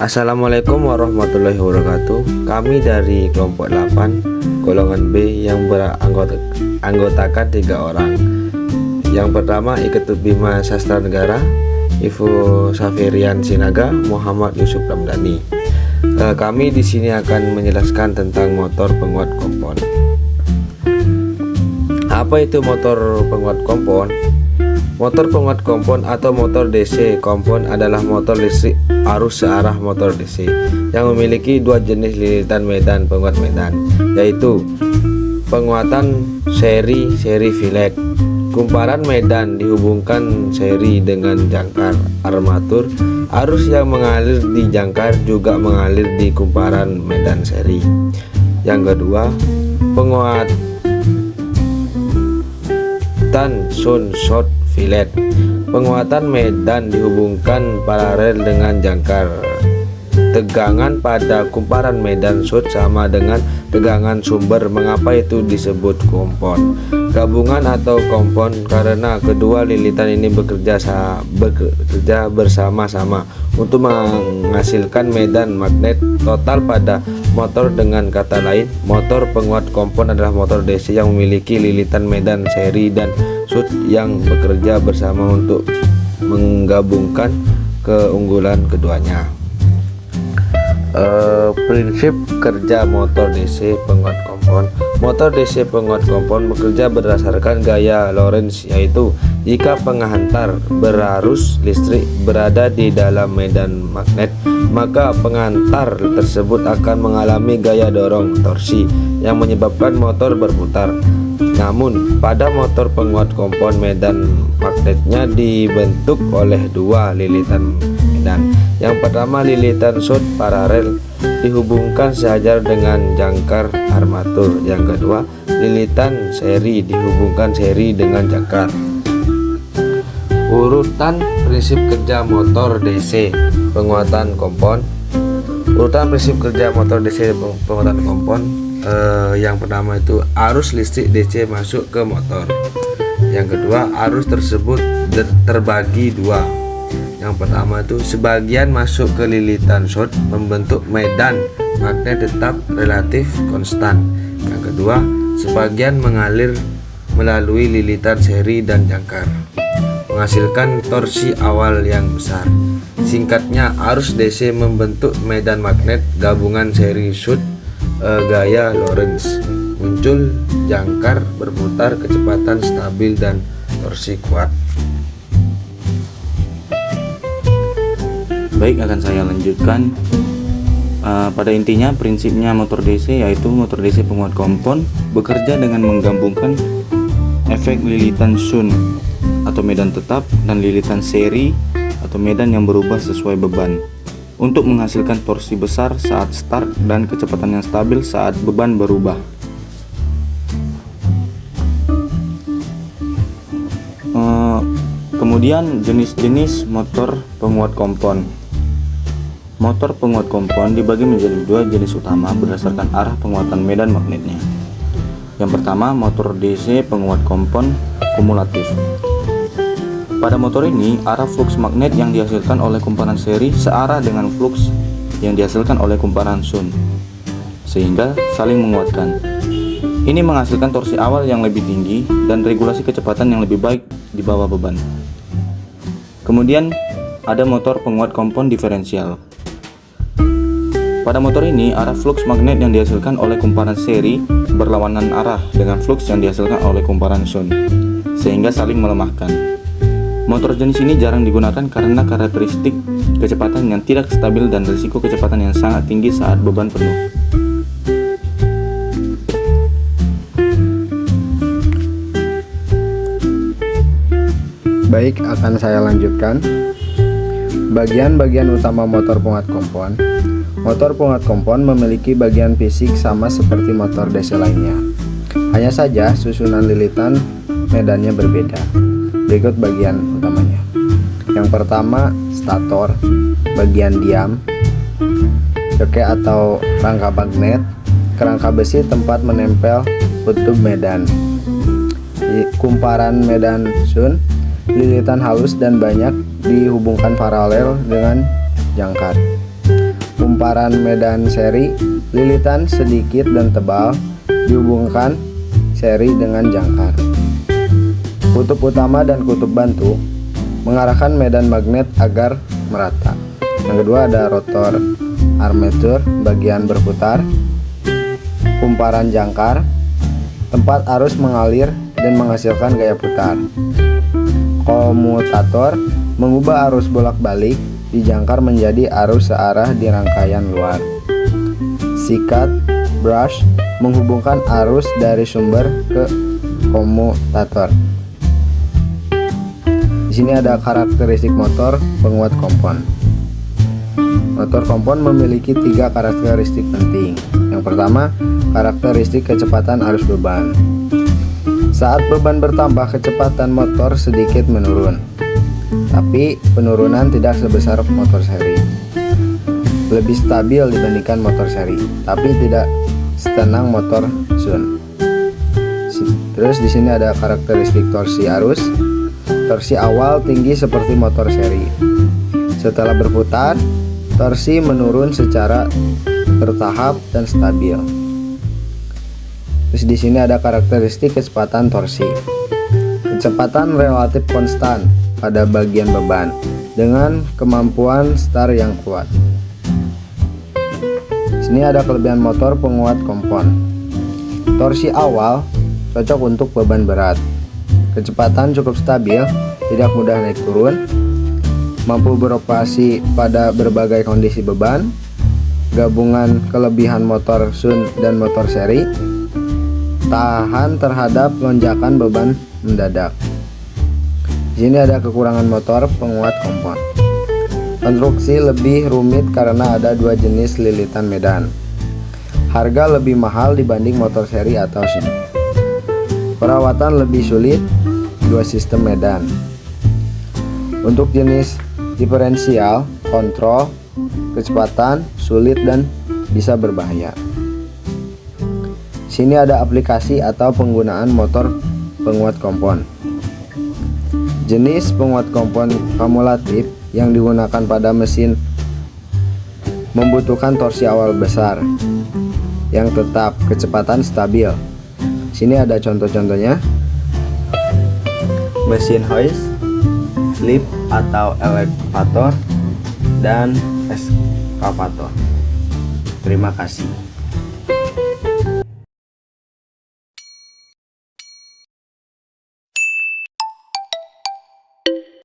Assalamualaikum warahmatullahi wabarakatuh. Kami dari kelompok 8 golongan B yang beranggotakan 3 orang. Yang pertama Iketut Bima Sastra Negara, Ivo Saferian Sinaga, Muhammad Yusuf Ramdhani. Kami di sini akan menjelaskan tentang motor penguat kompon. Apa itu motor penguat kompon? Motor penguat kompon atau motor DC kompon adalah motor listrik arus searah motor DC yang memiliki 2 jenis lilitan medan penguat medan, yaitu penguatan seri filet. Kumparan medan dihubungkan seri dengan jangkar armatur. Arus yang mengalir di jangkar juga mengalir di kumparan medan seri. Yang kedua, penguatan short filet. Penguatan medan dihubungkan paralel dengan jangkar. Tegangan pada kumparan medan short sama dengan tegangan sumber. Mengapa itu disebut kompon gabungan atau kompon? Karena kedua lilitan ini bekerja bersama-sama untuk menghasilkan medan magnet total pada motor. Dengan kata lain, motor penguat kompon adalah motor DC yang memiliki lilitan medan seri dan short yang bekerja bersama untuk menggabungkan keunggulan keduanya. Prinsip kerja motor DC penguat kompon. Motor DC penguat kompon bekerja berdasarkan gaya Lorentz, yaitu jika penghantar berarus listrik berada di dalam medan magnet, maka penghantar tersebut akan mengalami gaya dorong torsi yang menyebabkan motor berputar. Namun pada motor penguat kompon, medan magnetnya dibentuk oleh 2 lilitan medan. Yang pertama, lilitan short paralel dihubungkan sejajar dengan jangkar armatur. Yang kedua, lilitan seri dihubungkan seri dengan jangkar. Urutan prinsip kerja motor DC penguatan kompon. Urutan prinsip kerja motor DC penguatan kompon. Yang pertama itu arus listrik DC masuk ke motor. Yang kedua, arus tersebut terbagi 2. Yang pertama itu sebagian masuk ke lilitan short membentuk medan magnet tetap relatif konstan. Yang kedua, sebagian mengalir melalui lilitan seri dan jangkar, menghasilkan torsi awal yang besar. Singkatnya, arus DC membentuk medan magnet gabungan seri short gaya Lorentz. Muncul jangkar berputar, kecepatan stabil dan torsi kuat. Baik, akan saya lanjutkan. Pada intinya prinsipnya motor DC yaitu motor DC penguat kompon bekerja dengan menggabungkan efek lilitan shunt atau medan tetap dan lilitan seri atau medan yang berubah sesuai beban untuk menghasilkan torsi besar saat start dan kecepatan yang stabil saat beban berubah. Kemudian jenis-jenis motor penguat kompon. Motor penguat kompon dibagi menjadi 2 jenis utama berdasarkan arah penguatan medan magnetnya. Yang pertama, motor DC penguat kompon kumulatif. Pada motor ini, arah flux magnet yang dihasilkan oleh kumparan seri searah dengan flux yang dihasilkan oleh kumparan shunt, sehingga saling menguatkan. Ini menghasilkan torsi awal yang lebih tinggi dan regulasi kecepatan yang lebih baik di bawah beban. Kemudian ada motor penguat kompon diferensial. Pada motor ini, arah flux magnet yang dihasilkan oleh kumparan seri berlawanan arah dengan flux yang dihasilkan oleh kumparan shunt, sehingga saling melemahkan. Motor jenis ini jarang digunakan karena karakteristik kecepatan yang tidak stabil dan risiko kecepatan yang sangat tinggi saat beban penuh. Baik, akan saya lanjutkan. Bagian-bagian utama motor penguat kompon. Motor penguat kompon memiliki bagian fisik sama seperti motor DC lainnya. Hanya saja susunan lilitan medannya berbeda. Berikut bagian utamanya. Yang pertama, stator, bagian diam, joki atau rangka magnet, kerangka besi tempat menempel kutub medan, kumparan medan shunt, lilitan halus dan banyak dihubungkan paralel dengan jangkar. kumparan medan seri, lilitan sedikit dan tebal, dihubungkan seri dengan jangkar. Kutub utama dan kutub bantu mengarahkan medan magnet agar merata. Yang kedua ada rotor armatur, bagian berputar, kumparan jangkar, tempat arus mengalir dan menghasilkan gaya putar. Komutator mengubah arus bolak-balik di jangkar menjadi arus searah di rangkaian luar. Sikat brush menghubungkan arus dari sumber ke komutator. Di sini ada karakteristik motor penguat kompon. Motor kompon memiliki 3 karakteristik penting. Yang pertama, karakteristik kecepatan arus beban. Saat beban bertambah, kecepatan motor sedikit menurun, tapi penurunan tidak sebesar motor seri. Lebih stabil dibandingkan motor seri, tapi tidak setenang motor Shun. Terus di sini ada karakteristik torsi arus. Torsi awal tinggi seperti motor seri. Setelah berputar, torsi menurun secara bertahap dan stabil. Terus di sini ada karakteristik kecepatan torsi. Kecepatan relatif konstan pada bagian beban dengan kemampuan start yang kuat. Di sini ada kelebihan motor penguat kompon. Torsi awal cocok untuk beban berat. Kecepatan cukup stabil, tidak mudah naik turun, mampu beroperasi pada berbagai kondisi beban. Gabungan kelebihan motor Shun dan motor seri, tahan terhadap lonjakan beban mendadak. Di sini ada kekurangan motor penguat kompon. Konstruksi lebih rumit karena ada 2 jenis lilitan medan. Harga lebih mahal dibanding motor seri atau Shun. Perawatan lebih sulit, 2 sistem medan. Untuk jenis diferensial, kontrol, kecepatan, sulit dan bisa berbahaya. Sini ada aplikasi atau penggunaan motor penguat kompon. Jenis penguat kompon kumulatif yang digunakan pada mesin membutuhkan torsi awal besar yang tetap, kecepatan stabil. Sini ada contoh-contohnya. Mesin hoist, lift atau elevator, dan eskavator. Terima kasih.